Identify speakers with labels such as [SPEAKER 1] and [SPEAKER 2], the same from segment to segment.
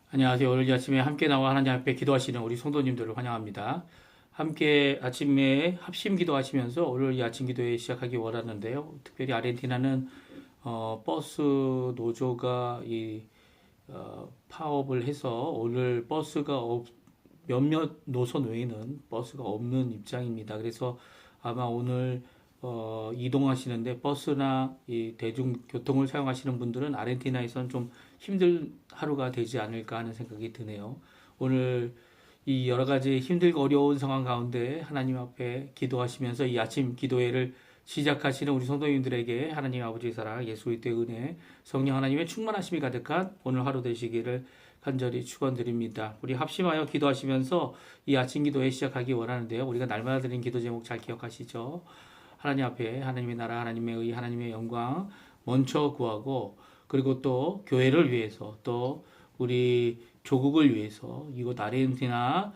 [SPEAKER 1] 안녕하세요. 오늘 아침에 함께 나와 하나님 앞에 기도하시는 우리 성도님들을 환영합니다. 함께 아침에 합심 기도하시면서 오늘 이 아침 기도에 시작하기 원하는데요. 특별히 아르헨티나는 버스 노조가 파업을 해서 오늘 몇몇 노선 외에는 버스가 없는 입장입니다. 그래서 아마 오늘 이동하시는데 버스나 이 대중교통을 사용하시는 분들은 아르헨티나에선 좀 힘든 하루가 되지 않을까 하는 생각이 드네요. 오늘 이 여러 가지 힘들고 어려운 상황 가운데 하나님 앞에 기도하시면서 이 아침 기도회를 시작하시는 우리 성도님들에게 하나님 아버지의 사랑, 예수 그리스도의 은혜, 성령 하나님의 충만하심이 가득한 오늘 하루 되시기를 간절히 축원드립니다. 우리 합심하여 기도하시면서 이 아침 기도회 시작하기 원하는데요. 우리가 날마다 드린 기도 제목 잘 기억하시죠? 하나님 앞에 하나님의 나라, 하나님의 의, 하나님의 영광 먼저 구하고 그리고 또 교회를 위해서 또 우리 조국을 위해서 이곳 아르헨티나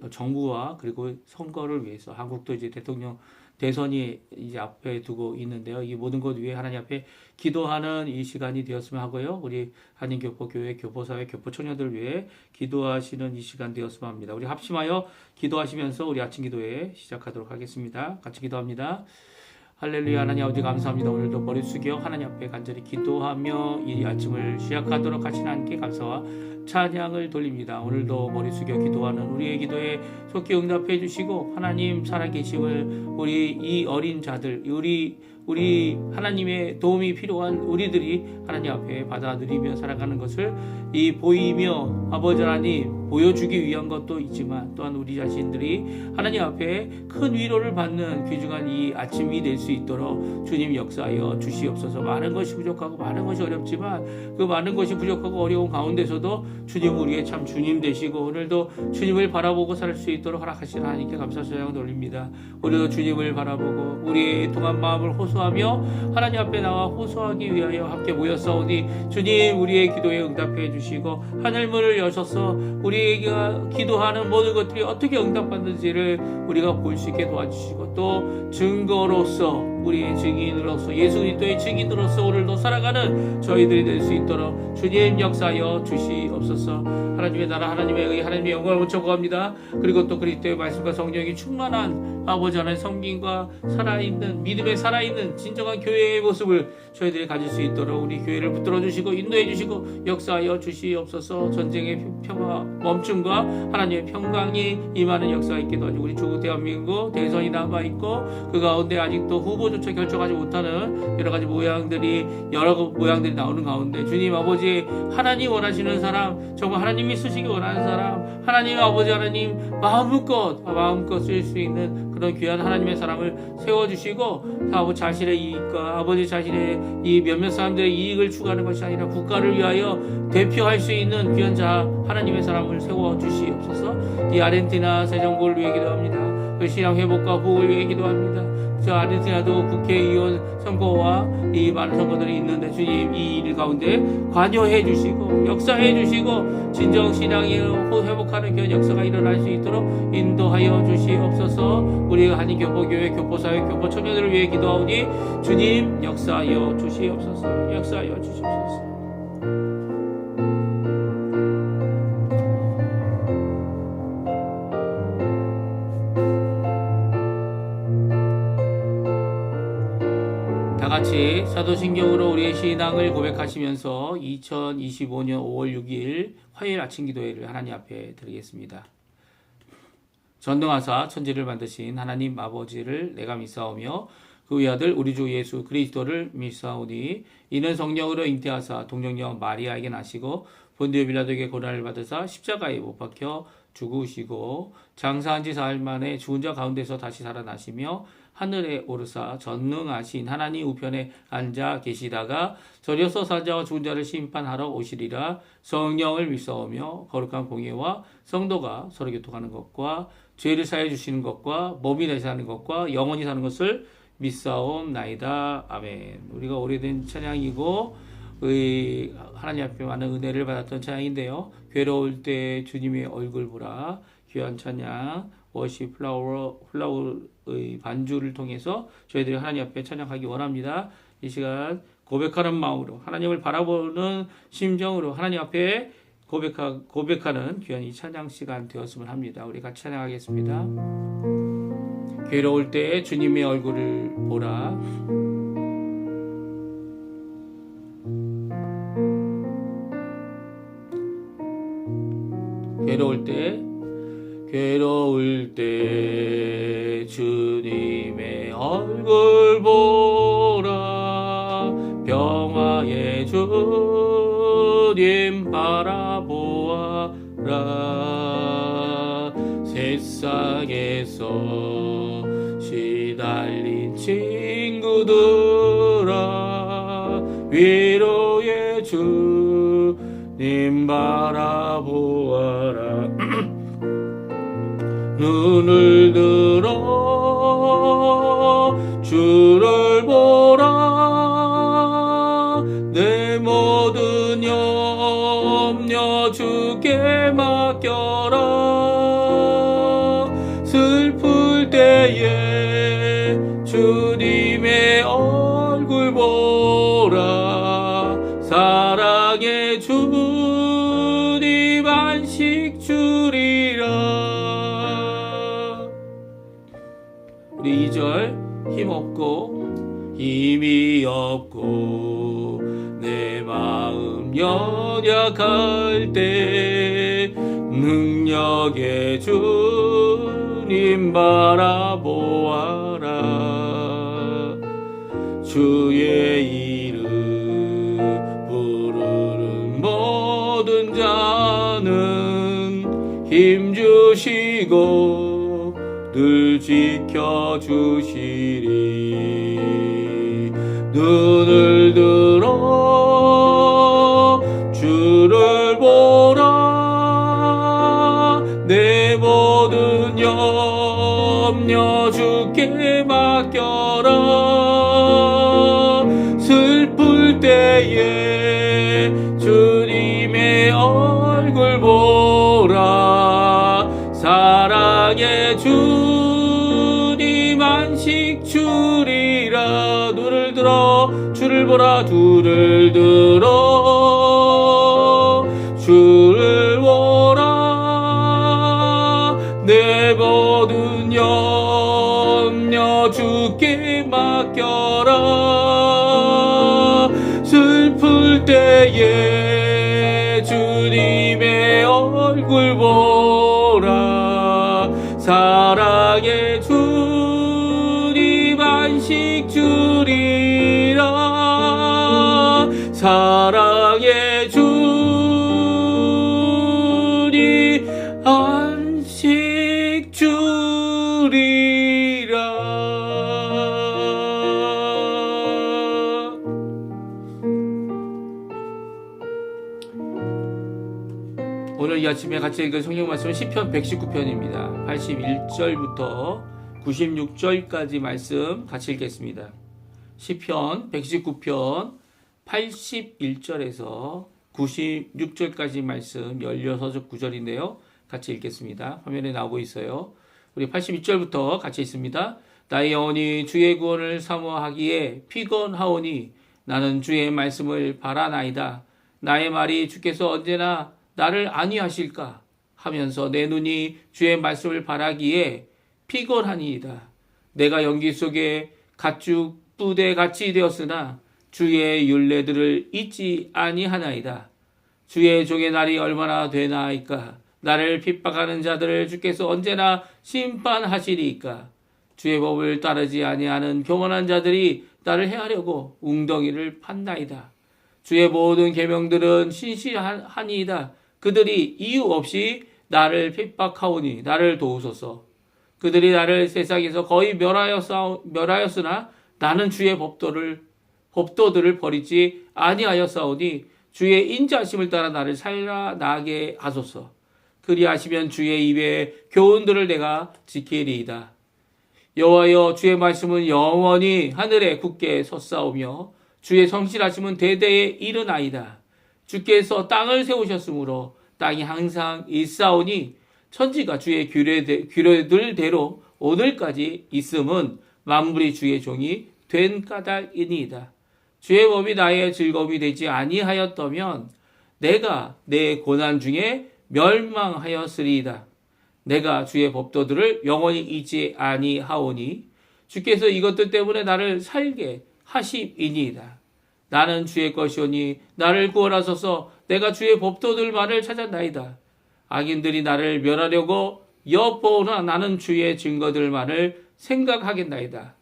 [SPEAKER 1] 정부와 그리고 선거를 위해서 한국도 이제 대통령 대선이 이제 앞에 두고 있는데요. 이 모든 것 위해 하나님 앞에 기도하는 이 시간이 되었으면 하고요. 우리 한인교포교회, 교포사회, 교포청년들을 위해 기도하시는 이 시간 되었으면 합니다. 우리 합심하여 기도하시면서 우리 아침 기도회 시작하도록 하겠습니다. 같이 기도합니다. 할렐루야. 하나님 아버지 감사합니다. 오늘도 머리 숙여 하나님 앞에 간절히 기도하며 이 아침을 시작하도록 하신 하나님께 감사와 찬양을 돌립니다. 오늘도 머리 숙여 기도하는 우리의 기도에 속히 응답해 주시고 하나님 살아계심을 우리 이 어린 자들 우리 하나님의 도움이 필요한 우리들이 하나님 앞에 받아들이며 살아가는 것을 이 보이며 아버지 하나님 보여주기 위한 것도 있지만 또한 우리 자신들이 하나님 앞에 큰 위로를 받는 귀중한 이 아침이 될 수 있도록 주님 역사하여 주시옵소서. 많은 것이 부족하고 많은 것이 어렵지만 그 많은 것이 부족하고 어려운 가운데서도 주님 우리의 참 주님 되시고 오늘도 주님을 바라보고 살 수 있도록 허락하시는 하나님께 감사 찬양 돌립니다. 우리도 주님을 바라보고 우리의 통한 마음을 호소하며 하나님 앞에 나와 호소하기 위하여 함께 모였사오니 주님 우리의 기도에 응답해 주시고 하늘문을 여셔서 우리가 기도하는 모든 것들이 어떻게 응답받는지를 우리가 볼 수 있게 도와주시고 또 증거로서 우리의 증인으로서 예수 그리스도의 증인으로서 오늘도 살아가는 저희들이 될 수 있도록 주님 역사하여 주시옵소서. 하나님의 나라 하나님의 의 하나님의 영광을 먼저 구합니다. 그리고 또 그리스도의 말씀과 성령이 충만한 아버지 하나님의 성김과 살아있는 믿음에 살아있는 진정한 교회의 모습을 저희들이 가질 수 있도록 우리 교회를 붙들어 주시고 인도해 주시고 역사하여 주시옵소서. 전쟁의 평화 멈춤과 하나님의 평강이 임하는 역사가 있게 도와주고 우리 조국 대한민국 대선이 남아있고 그 가운데 아직도 후보조차 결정하지 못하는 여러 가지 모양들이 나오는 가운데 주님 아버지 하나님 원하시는 사람 정말 하나님이 쓰시기 원하는 사람 하나님 아버지 하나님 마음껏 쓸 수 있는 그런 귀한 하나님의 사람을 세워주시고 아버지 자신의 이익과 아버지 자신의 이 몇몇 사람들의 이익을 추구하는 것이 아니라 국가를 위하여 대표할 수 있는 귀한 자 하나님의 사람을 세워주시옵소서. 이 아르헨티나 새 정부를 위해 기도합니다. 그 신앙 회복과 보호를 위해 기도합니다. 저 아르헨티나도 국회의원 선거와 이 많은 선거들이 있는데 주님 이 일 가운데 관여해 주시고 역사해 주시고 진정 신앙이 회복하는 그런 역사가 일어날 수 있도록 인도하여 주시옵소서. 우리 한인교포교회 교포사회 교포청년들을 위해 기도하오니 주님 역사하여 주시옵소서. 역사하여 주시옵소서. 다같이 사도신경으로 우리의 신앙을 고백하시면서 2025년 5월 6일 화요일 아침 기도회를 하나님 앞에 드리겠습니다. 전능하사 천지를 만드신 하나님 아버지를 내가 믿사오며 그 외아들 우리 주 예수 그리스도를 믿사오니 이는 성령으로 잉태하사 동정녀 마리아에게 나시고 본디오 빌라도에게 고난을 받으사 십자가에 못 박혀 죽으시고 장사한 지 사흘 만에 죽은 자 가운데서 다시 살아나시며 하늘에 오르사 전능하신 하나님 우편에 앉아 계시다가 저려서 산자와 죽은 자를 심판하러 오시리라. 성령을 믿사오며 거룩한 공예와 성도가 서로 교통하는 것과 죄를 사해 주시는 것과 몸이 다시 사는 것과 영원히 사는 것을 믿사옵나이다. 아멘. 우리가 오래된 찬양이고 하나님 앞에 많은 은혜를 받았던 찬양인데요. 괴로울 때 주님의 얼굴 보라 귀한 찬양 워십 플라워의 반주를 통해서 저희들이 하나님 앞에 찬양하기 원합니다. 이 시간 고백하는 마음으로 하나님을 바라보는 심정으로 하나님 앞에 고백하는 귀한 이 찬양 시간 되었으면 합니다. 우리 같이 찬양하겠습니다. 괴로울 때 주님의 얼굴을 보라. 괴로울 때 주님의 얼굴 보라. 평화의 주님 바라보아라. 세상에서 시달린 친구들아, 위로의 주님 바라보아라. 눈을 들어 주를 보라. 내 모든 염려 주께 맡겨라. 슬플 때에 주님의 얼굴 보라. 사랑의 주님 안식 주리라. 우리 2절 힘이 없고 내 마음 연약할 때 능력의 주님 바라보아라. 주의 이름 부르는 모든 자는 힘주시고 늘 지켜주시리. 눈을 들어 주를 보라. 내 모든 염려 주께 맡겨라. 슬플 때에 주님의 얼굴 보라. 사랑의 주님 안식 주리라. 눈을 들어 주를 보라. 눈을 들어 주를 보라. 내 모든 염려 주께 맡겨라. 슬플 때에 주님의 얼굴 보라. 사랑의 주님 안식 주리라. 사랑의 주님 안식 주리라. 오늘 이 아침에 같이 읽은 성경 말씀은 시편 119편입니다. 81절부터 96절까지 말씀 같이 읽겠습니다. 시편 119편 81절에서 96절까지 말씀 16절 9절인데요. 같이 읽겠습니다. 화면에 나오고 있어요. 우리 81절부터 같이 읽습니다. 나의 영혼이 주의 구원을 사모하기에 피곤하오니 나는 주의 말씀을 바라나이다. 나의 말이 주께서 언제나 나를 안위하실까 하면서 내 눈이 주의 말씀을 바라기에 피곤하니이다. 내가 연기 속에 가축 부대 같이 되었으나 주의 율례들을 잊지 아니하나이다. 주의 종의 날이 얼마나 되나이까. 나를 핍박하는 자들을 주께서 언제나 심판하시리이까. 주의 법을 따르지 아니하는 교만한 자들이 나를 해하려고 웅덩이를 판나이다. 주의 모든 계명들은 신실하니이다. 그들이 이유 없이 나를 핍박하오니 나를 도우소서. 그들이 나를 세상에서 거의 멸하였으나 나는 주의 법도들을 버리지 아니하였사오니 주의 인자하심을 따라 나를 살아나게 하소서. 그리하시면 주의 입의 교훈들을 내가 지키리이다. 여호와여, 주의 말씀은 영원히 하늘에 굳게 섰사오며 주의 성실하심은 대대에 이르나이다. 주께서 땅을 세우셨으므로 땅이 항상 있사오니 천지가 주의 규례들대로 오늘까지 있음은 만물이 주의 종이 된 까닭이니이다. 주의 법이 나의 즐거움이 되지 아니하였다면 내가 내 고난 중에 멸망하였으리이다. 내가 주의 법도들을 영원히 잊지 아니하오니 주께서 이것들 때문에 나를 살게 하심이니이다. 나는 주의 것이오니 나를 구원하소서. 내가 주의 법도들만을 찾았나이다. 악인들이 나를 멸하려고 엿보오나 나는 주의 증거들만을 생각하겠나이다.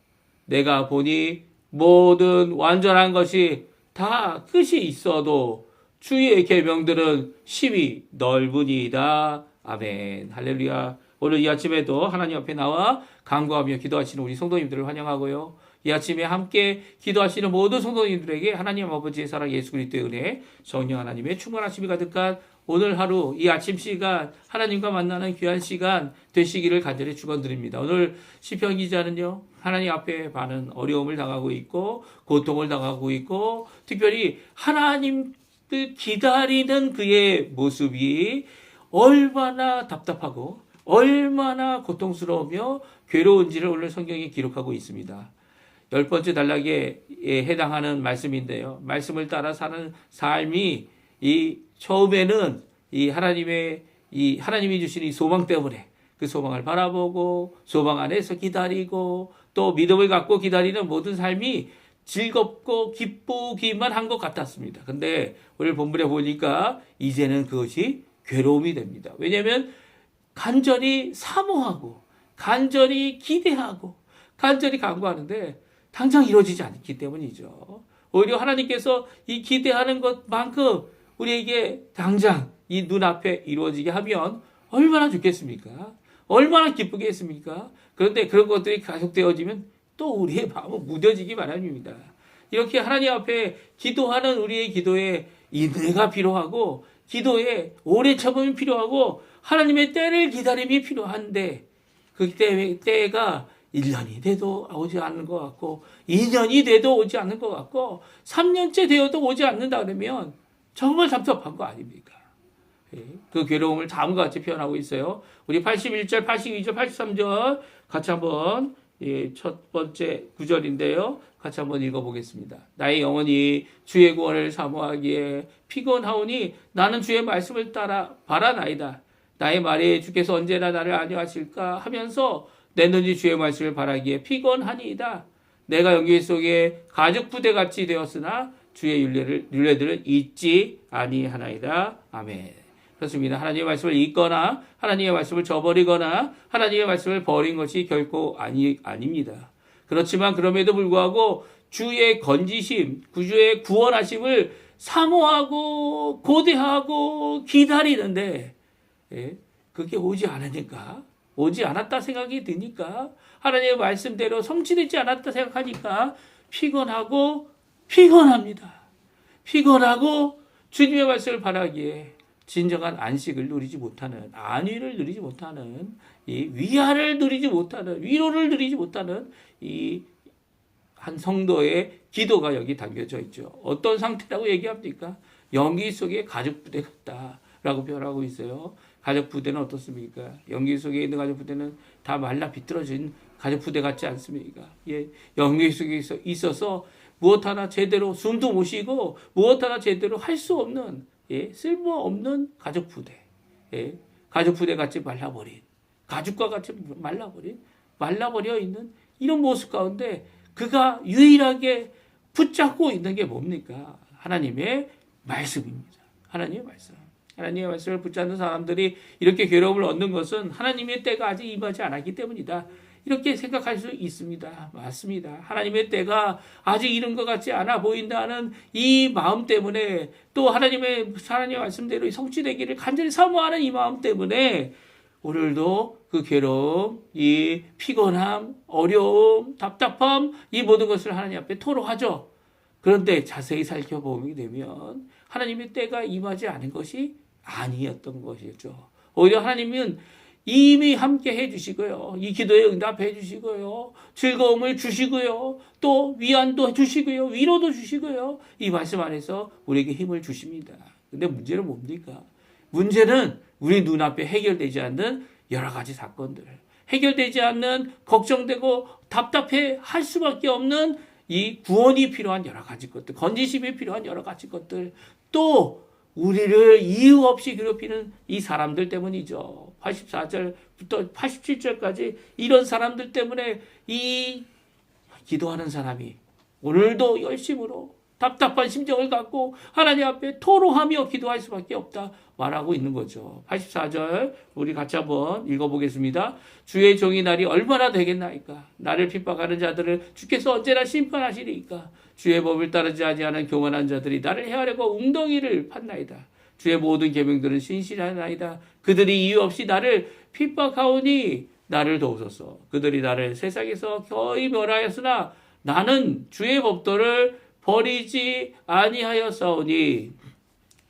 [SPEAKER 1] 내가 보니 모든 완전한 것이 다 끝이 있어도 주의 계명들은 심히 넓으니이다. 아멘. 할렐루야. 오늘 이 아침에도 하나님 앞에 나와 간구하며 기도하시는 우리 성도님들을 환영하고요. 이 아침에 함께 기도하시는 모든 성도님들에게 하나님 아버지의 사랑, 예수 그리스도의 은혜, 성령 하나님의 충만하심이 가득한 오늘 하루, 이 아침 시간 하나님과 만나는 귀한 시간 되시기를 간절히 축원드립니다. 오늘 시편 기자는요, 하나님 앞에 많은 어려움을 당하고 있고 고통을 당하고 있고 특별히 하나님을 기다리는 그의 모습이 얼마나 답답하고 얼마나 고통스러우며 괴로운지를 오늘 성경에 기록하고 있습니다. 10번째 단락에 해당하는 말씀인데요. 말씀을 따라 사는 삶이 이 처음에는 이 하나님이 주신 이 소망 때문에 그 소망을 바라보고 소망 안에서 기다리고 또 믿음을 갖고 기다리는 모든 삶이 즐겁고 기쁘기만 한 것 같았습니다. 근데 오늘 본문에 보니까 이제는 그것이 괴로움이 됩니다. 왜냐하면 간절히 사모하고 간절히 기대하고 간절히 간구하는데 당장 이루어지지 않기 때문이죠. 오히려 하나님께서 이 기대하는 것만큼 우리에게 당장 이 눈앞에 이루어지게 하면 얼마나 좋겠습니까? 얼마나 기쁘겠습니까? 그런데 그런 것들이 계속되어지면 또 우리의 마음은 무뎌지기 마련입니다. 이렇게 하나님 앞에 기도하는 우리의 기도에 인내가 필요하고 기도에 오래 참음이 필요하고 하나님의 때를 기다림이 필요한데 그 때가 1년이 돼도 오지 않는 것 같고 2년이 돼도 오지 않는 것 같고 3년째 되어도 오지 않는다 그러면 정말 답답한 거 아닙니까? 그 괴로움을 다음과 같이 표현하고 있어요. 우리 81절, 82절, 83절 같이 한번 첫 번째 구절인데요. 같이 한번 읽어보겠습니다. 나의 영혼이 주의 구원을 사모하기에 피곤하오니 나는 주의 말씀을 따라 바라나이다. 나의 말에 주께서 언제나 나를 안위하실까 하면서 내 눈이 주의 말씀을 바라기에 피곤하니이다. 내가 연기 속에 가죽 부대같이 되었으나 주의 율례들을 잊지 아니하나이다. 아멘. 그렇습니다. 하나님의 말씀을 잊거나 하나님의 말씀을 저버리거나 하나님의 말씀을 버린 것이 결코 아닙니다. 그렇지만 그럼에도 불구하고 주의 건지심, 주의 구원하심을 사모하고 고대하고 기다리는데 그게 오지 않으니까 오지 않았다 생각이 드니까 하나님의 말씀대로 성취되지 않았다 생각하니까 피곤하고 피곤합니다. 피곤하고 주님의 말씀을 바라기에 진정한 안식을 누리지 못하는 안위를 누리지 못하는 이 위안을 누리지 못하는 위로를 누리지 못하는 이 한 성도의 기도가 여기 담겨져 있죠. 어떤 상태라고 얘기합니까? 연기 속에 가죽 부대 같다라고 표현하고 있어요. 가죽 부대는 어떻습니까? 연기 속에 있는 가죽 부대는 다 말라 비틀어진 가죽 부대 같지 않습니까? 연기 속에 있어서 무엇 하나 제대로 숨도 못 쉬고 무엇 하나 제대로 할 수 없는 쓸모없는 가죽 부대. 가죽 부대 같이 말라버린 가죽과 같이 말라버려 있는 이런 모습 가운데 그가 유일하게 붙잡고 있는 게 뭡니까? 하나님의 말씀입니다. 하나님의 말씀. 하나님의 말씀을 붙잡는 사람들이 이렇게 괴로움을 얻는 것은 하나님의 때가 아직 임하지 않았기 때문이다. 이렇게 생각할 수 있습니다. 맞습니다. 하나님의 때가 아직 이른 것 같지 않아 보인다는 이 마음 때문에 또 하나님의 말씀대로 성취되기를 간절히 사모하는 이 마음 때문에 오늘도 그 괴로움, 이 피곤함, 어려움, 답답함 이 모든 것을 하나님 앞에 토로하죠. 그런데 자세히 살펴보게 되면 하나님의 때가 임하지 않은 것이 아니었던 것이죠. 오히려 하나님은 이미 함께 해주시고요. 이 기도에 응답해 주시고요. 즐거움을 주시고요. 또 위안도 주시고요. 위로도 주시고요. 이 말씀 안에서 우리에게 힘을 주십니다. 근데 문제는 뭡니까? 문제는 우리 눈앞에 해결되지 않는 여러 가지 사건들. 해결되지 않는 걱정되고 답답해 할 수밖에 없는 이 구원이 필요한 여러 가지 것들. 건지심이 필요한 여러 가지 것들. 또 우리를 이유 없이 괴롭히는 이 사람들 때문이죠. 84절부터 87절까지 이런 사람들 때문에 이 기도하는 사람이 오늘도 열심으로 답답한 심정을 갖고 하나님 앞에 토로하며 기도할 수밖에 없다 말하고 있는 거죠. 84절 우리 같이 한번 읽어보겠습니다. 주의 종이 날이 얼마나 되겠나이까. 나를 핍박하는 자들을 주께서 언제나 심판하시리이까. 주의 법을 따르지 아니하는 교만한 자들이 나를 해하려고 웅덩이를 팠나이다. 주의 모든 계명들은 신실하나이다. 그들이 이유 없이 나를 핍박하오니 나를 도우소서. 그들이 나를 세상에서 거의 멸하였으나 나는 주의 법도를 버리지 아니하였사오니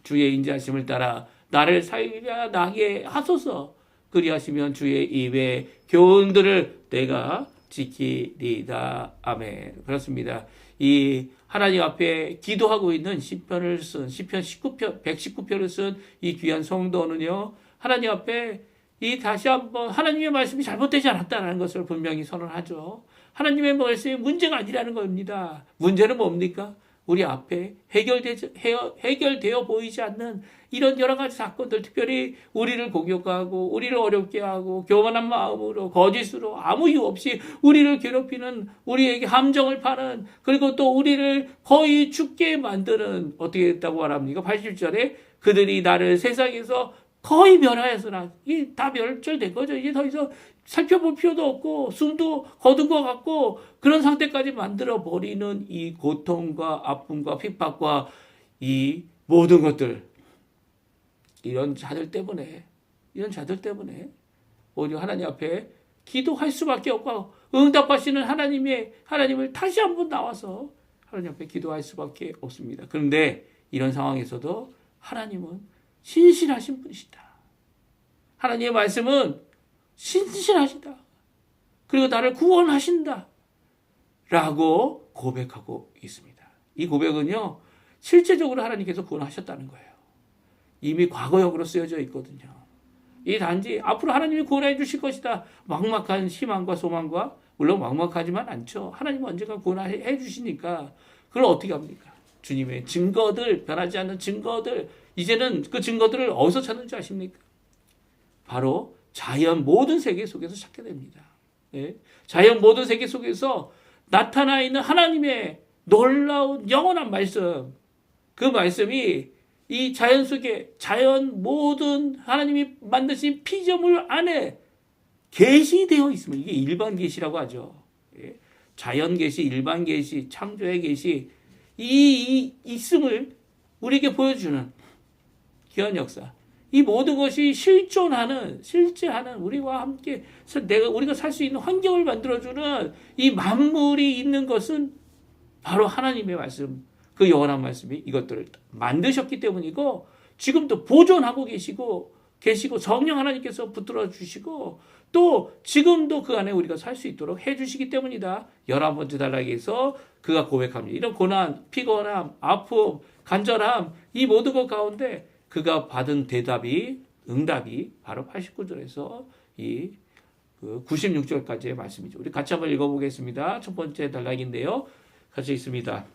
[SPEAKER 1] 주의 인자하심을 따라 나를 살려나게 하소서. 그리하시면 주의 입의 교훈들을 내가 지키리이다. 아멘. 그렇습니다. 이 하나님 앞에 기도하고 있는 시편 119편을 쓴 이 귀한 성도는요, 하나님 앞에 이 다시 한번 하나님의 말씀이 잘못되지 않았다는 것을 분명히 선언하죠. 하나님의 말씀이 문제가 아니라는 겁니다. 문제는 뭡니까? 우리 앞에 해결되어 보이지 않는 이런 여러 가지 사건들, 특별히 우리를 공격하고 우리를 어렵게 하고 교만한 마음으로 거짓으로 아무 이유 없이 우리를 괴롭히는, 우리에게 함정을 파는, 그리고 또 우리를 거의 죽게 만드는, 어떻게 했다고 말합니까? 80절에 그들이 나를 세상에서 거의 멸하였으나, 이게 다 멸절된 거죠. 이제 더 이상 살펴볼 필요도 없고 숨도 거둔 것 같고 그런 상태까지 만들어 버리는 이 고통과 아픔과 핍박과 이 모든 것들, 이런 자들 때문에 오히려 하나님 앞에 기도할 수밖에 없고 응답하시는 하나님을 다시 한번 나와서 하나님 앞에 기도할 수밖에 없습니다. 그런데 이런 상황에서도 하나님은 신실하신 분이시다. 하나님의 말씀은 신실하시다. 그리고 나를 구원하신다. 라고 고백하고 있습니다. 이 고백은요, 실제적으로 하나님께서 구원하셨다는 거예요. 이미 과거역으로 쓰여져 있거든요. 이 단지 앞으로 하나님이 구원해 주실 것이다. 막막한 희망과 소망과, 물론 막막하지만 않죠. 하나님은 언젠가 구원해 주시니까 그걸 어떻게 합니까? 주님의 증거들, 변하지 않는 증거들, 이제는 그 증거들을 어디서 찾는 줄 아십니까? 바로 자연 모든 세계 속에서 찾게 됩니다. 예? 자연 모든 세계 속에서 나타나 있는 하나님의 놀라운 영원한 말씀, 그 말씀이 이 자연 속에, 자연 모든 하나님이 만드신 피조물 안에 계시되어 있음을, 이게 일반 계시라고 하죠. 예? 자연 계시, 일반 계시, 창조의 계시, 이 있음을 우리에게 보여주는 귀한 역사. 이 모든 것이 실존하는, 실제하는, 우리와 함께 우리가 살 수 있는 환경을 만들어주는 이 만물이 있는 것은 바로 하나님의 말씀, 그 영원한 말씀이 이것들을 만드셨기 때문이고, 지금도 보존하고 계시고 성령 하나님께서 붙들어 주시고, 또 지금도 그 안에 우리가 살 수 있도록 해주시기 때문이다. 11번째 단락에서 그가 고백합니다. 이런 고난, 피곤함, 아픔, 간절함, 이 모든 것 가운데 그가 받은 응답이 바로 89절에서 이 96절까지의 말씀이죠. 우리 같이 한번 읽어보겠습니다. 첫 번째 단락인데요. 같이 읽습니다.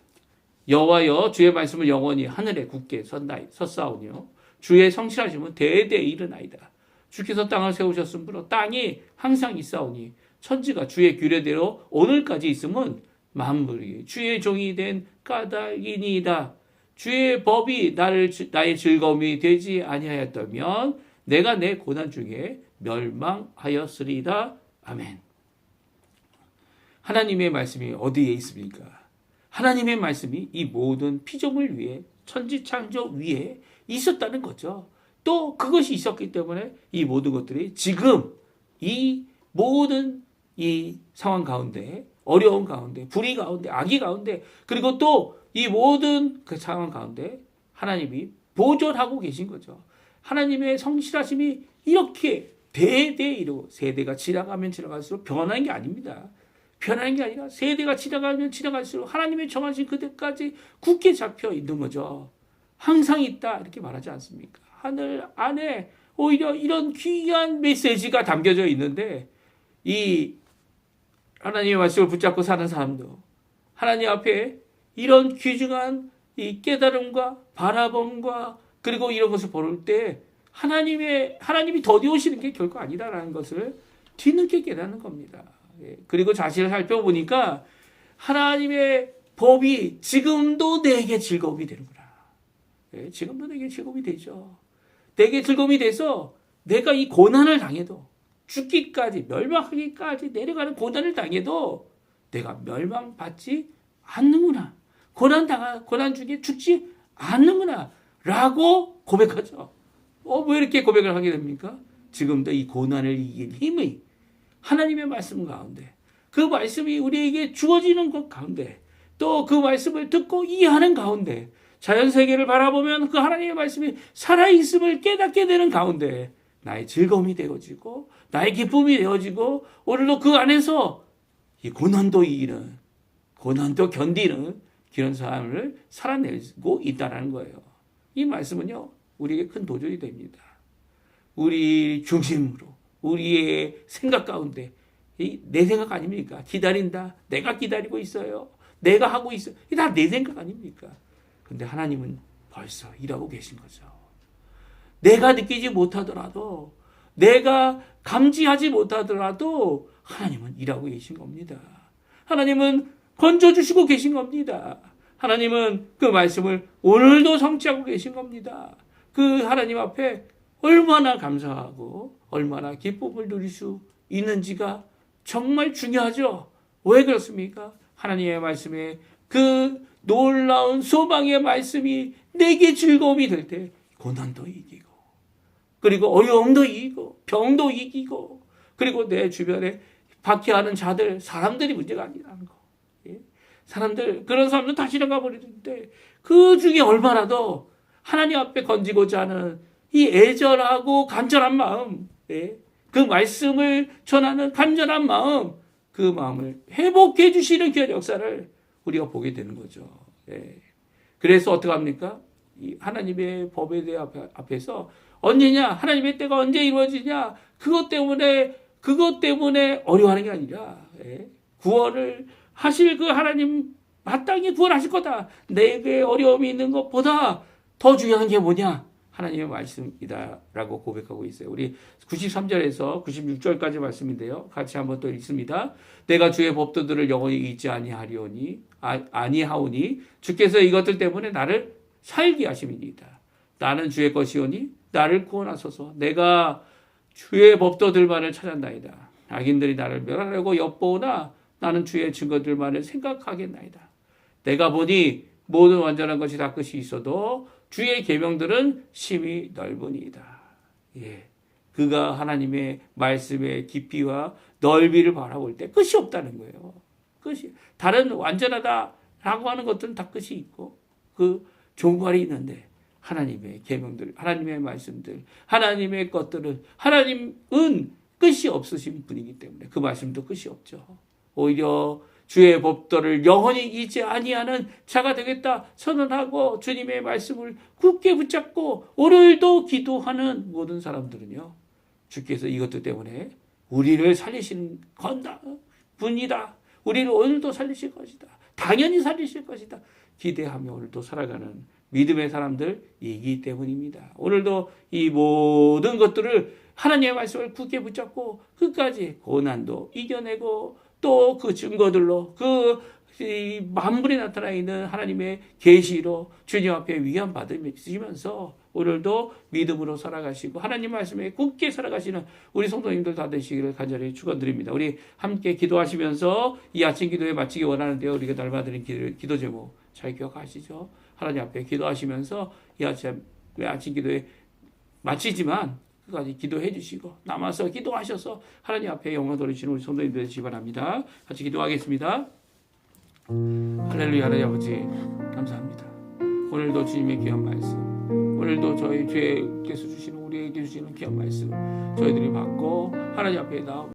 [SPEAKER 1] 여호와여, 주의 말씀을 영원히 하늘에 굳게 섰사오니요. 주의 성실하심은 대대에 이르나이다. 주께서 땅을 세우셨으므로 땅이 항상 있사오니 천지가 주의 규례대로 오늘까지 있음은 만물이 주의 종이 된 까닭이니이다. 주의 법이 나의 즐거움이 되지 아니하였다면 내가 내 고난 중에 멸망하였으리이다. 아멘. 하나님의 말씀이 어디에 있습니까? 하나님의 말씀이 이 모든 피조물 위에, 천지창조 위에 있었다는 거죠. 또 그것이 있었기 때문에 이 모든 것들이 지금 이 모든 이 상황 가운데, 어려운 가운데, 불의 가운데, 악의 가운데, 그리고 또 이 모든 그 상황 가운데 하나님이 보존하고 계신 거죠. 하나님의 성실하심이 이렇게 대대 이루고, 세대가 지나가면 지나갈수록 변하는 게 아닙니다. 변하는 게 아니라 세대가 지나가면 지나갈수록 하나님의 정하신 그때까지 굳게 잡혀 있는 거죠. 항상 있다 이렇게 말하지 않습니까? 하늘 안에 오히려 이런 귀한 메시지가 담겨져 있는데, 이 하나님의 말씀을 붙잡고 사는 사람도 하나님 앞에 이런 귀중한 이 깨달음과 바라봄과 그리고 이런 것을 볼 때 하나님이 더디 오시는 게 결코 아니다라는 것을 뒤늦게 깨닫는 겁니다. 그리고 자신을 살펴보니까 하나님의 법이 지금도 내게 즐거움이 되는구나. 지금도 내게 즐거움이 되죠. 내게 즐거움이 돼서 내가 이 고난을 당해도 죽기까지 멸망하기까지 내려가는 고난을 당해도 내가 멸망받지 않는구나. 고난 중에 죽지 않는구나. 라고 고백하죠. 왜 이렇게 고백을 하게 됩니까? 지금도 이 고난을 이긴 힘의 하나님의 말씀 가운데, 그 말씀이 우리에게 주어지는 것 가운데, 또 그 말씀을 듣고 이해하는 가운데, 자연세계를 바라보면 그 하나님의 말씀이 살아있음을 깨닫게 되는 가운데 나의 즐거움이 되어지고 나의 기쁨이 되어지고, 오늘도 그 안에서 이 고난도 이기는, 고난도 견디는 그런 삶을 살아내고 있다는 거예요. 이 말씀은요, 우리에게 큰 도전이 됩니다. 우리 중심으로, 우리의 생각 가운데, 내 생각 아닙니까? 기다린다. 내가 기다리고 있어요. 내가 하고 있어요. 이게 다 내 생각 아닙니까? 근데 하나님은 벌써 일하고 계신 거죠. 내가 느끼지 못하더라도, 내가 감지하지 못하더라도 하나님은 일하고 계신 겁니다. 하나님은 건져주시고 계신 겁니다. 하나님은 그 말씀을 오늘도 성취하고 계신 겁니다. 그 하나님 앞에 얼마나 감사하고 얼마나 기쁨을 누릴 수 있는지가 정말 중요하죠. 왜 그렇습니까? 하나님의 말씀에 그 놀라운 소망의 말씀이 내게 즐거움이 될 때 고난도 이기고, 그리고 어려움도 이기고, 병도 이기고, 그리고 내 주변에 박해하는 자들, 사람들이 문제가 아니라는 거. 그런 사람들 다 지나가 버리는데 그 중에 얼마나 더 하나님 앞에 건지고자 하는 이 애절하고 간절한 마음, 그 말씀을 전하는 간절한 마음, 그 마음을 회복해 주시는 귀한 역사를 우리가 보게 되는 거죠. 그래서 어떻게 합니까? 이 하나님의 법에 대해 앞에서 언제냐? 하나님의 때가 언제 이루어지냐? 그것 때문에 어려워하는 게 아니라 구원을 하실 그 하나님 마땅히 구원하실 거다. 내게 어려움이 있는 것보다 더 중요한 게 뭐냐? 하나님의 말씀이다라고 고백하고 있어요. 우리 93절에서 96절까지 말씀인데요. 같이 한번 또 읽습니다. 내가 주의 법도들을 영원히 잊지 아니하오니 주께서 이것들 때문에 나를 살게 하심이니이다. 나는 주의 것이오니 나를 구원하소서. 내가 주의 법도들만을 찾았나이다. 악인들이 나를 멸하려고 엿보오나 나는 주의 증거들만을 생각하겠나이다. 내가 보니 모든 완전한 것이 다 끝이 있어도 주의 계명들은 심히 넓으니이다. 그가 하나님의 말씀의 깊이와 넓이를 바라볼 때 끝이 없다는 거예요. 다른 완전하다라고 하는 것들은 다 끝이 있고 그 종말이 있는데 하나님의 계명들, 하나님의 말씀들, 하나님의 것들은, 하나님은 끝이 없으신 분이기 때문에 그 말씀도 끝이 없죠. 오히려 주의 법도를 영원히 잊지 아니하는 자가 되겠다 선언하고 주님의 말씀을 굳게 붙잡고 오늘도 기도하는 모든 사람들은요, 주께서 이것들 때문에 우리를 살리시는 분이다. 우리를 오늘도 살리실 것이다. 당연히 살리실 것이다. 기대하며 오늘도 살아가는 믿음의 사람들이기 때문입니다. 오늘도 이 모든 것들을 하나님의 말씀을 굳게 붙잡고 끝까지 고난도 이겨내고 또 그 증거들로 이 만물에 나타나 있는 하나님의 계시로 주님 앞에 위안 받으시면서 오늘도 믿음으로 살아가시고 하나님 말씀에 굳게 살아가시는 우리 성도님들 다 되시기를 간절히 축원드립니다. 우리 함께 기도하시면서 이 아침 기도에 마치기 원하는데요. 우리가 날마다는 기도 제목 잘 기억하시죠? 하나님 앞에 기도하시면서 이 아침 기도에 마치지만 끝까지 기도해 주시고 남아서 기도하셔서 하나님 앞에 영광 돌리시는 우리 성도님들 되시기 바랍니다. 같이 기도하겠습니다. 할렐루야. 하나님 아버지 감사합니다. 오늘도 주님의 귀한 말씀, 오늘도 저희 주께서 주시는 우리에게 주시는 귀한 말씀 저희들이 받고 하나님 앞에 나오고